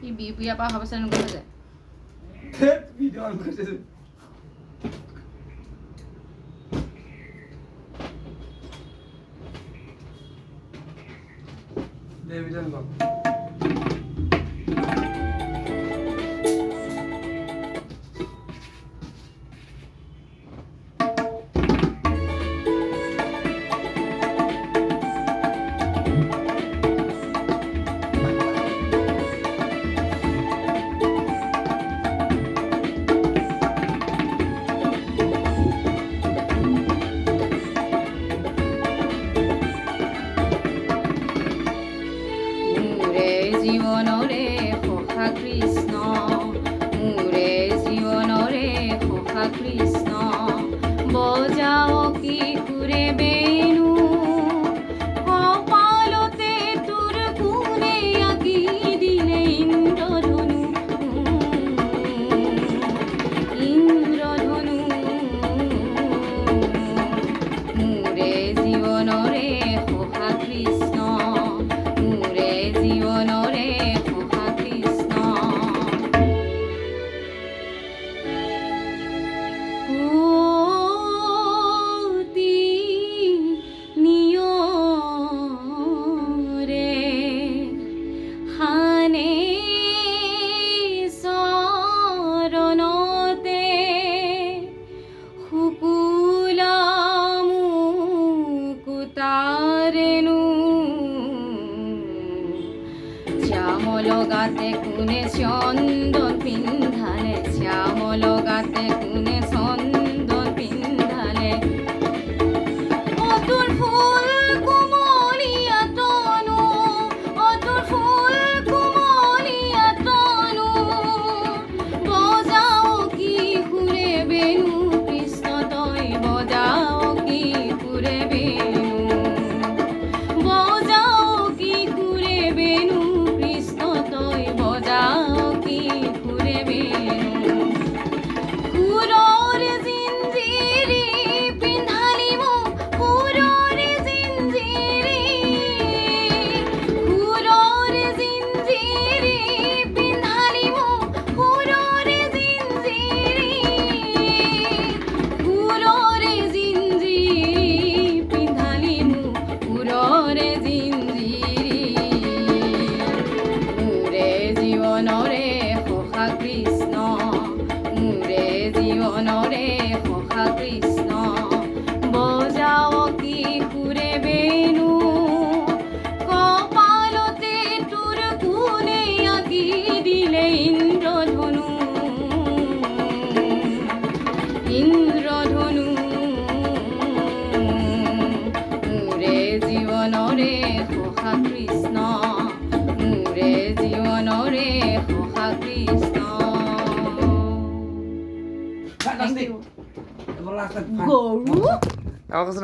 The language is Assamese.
সি বিয়াৰ পৰা অহা পাছত এনেকুৱা হৈ যায় ভিডিঅ' অন কৰিছে দে ভিডিঅ' অন কৰ জীৱনৰে সখা কৃষ্ণ মোৰে জীৱনৰে সখা কৃষ্ণ বজাও কি সুৰে বেণু কপালতে তোৰ কোনে আঁকি দিলে ইন্দ্ৰধনু মোৰে জীৱনৰে সখা কৃষ্ণ মোৰে জীৱনৰে সখা কৃষ্ণ পুতি নিয়ৰে হানে চৰণতে শুকুলা মুকুতাৰেণু শ্যামল গাতে কোনে চন্দন পিন্ধালে শ্যামল গাতে কোনে চন্দন পিন্ধালে অতুল ফুল কোমলীয়া তনু অতুল ফুল কোমলীয়া তনু বজাও কি সুৰে বেণু কৃষ্ণ তই বজাও কি সুৰে বেণু বজাও কি সুৰে বেণু কৃষ্ণ তই বজাও কি সুৰে বেণু সুৰৰ জিঞ্জিৰি পিন্ধালি মোক সুৰৰ জিঞ্জিৰি সুৰৰ জিঞ্জিৰি পিন্ধালি মোক সুৰৰ জিঞ্জিৰি সুৰৰ জিঞ্জিৰি পিন্ধালি মোক সুৰৰ জিঞ্জিৰি মোৰে জীৱনৰে সখা কৃষ্ণ মোৰে জীৱনৰে সখা কৃষ্ণ বজাও কি সুৰে বেণু কপালতে তোৰ কোনে আঁকি দিলে ইন্দ্ৰধনু মোৰে জীৱনৰে সখা কৃষ্ণ মোৰে জীৱনৰে সখা কৃষ্ণ Fantastic. Everlasting. গৰু Ako kasi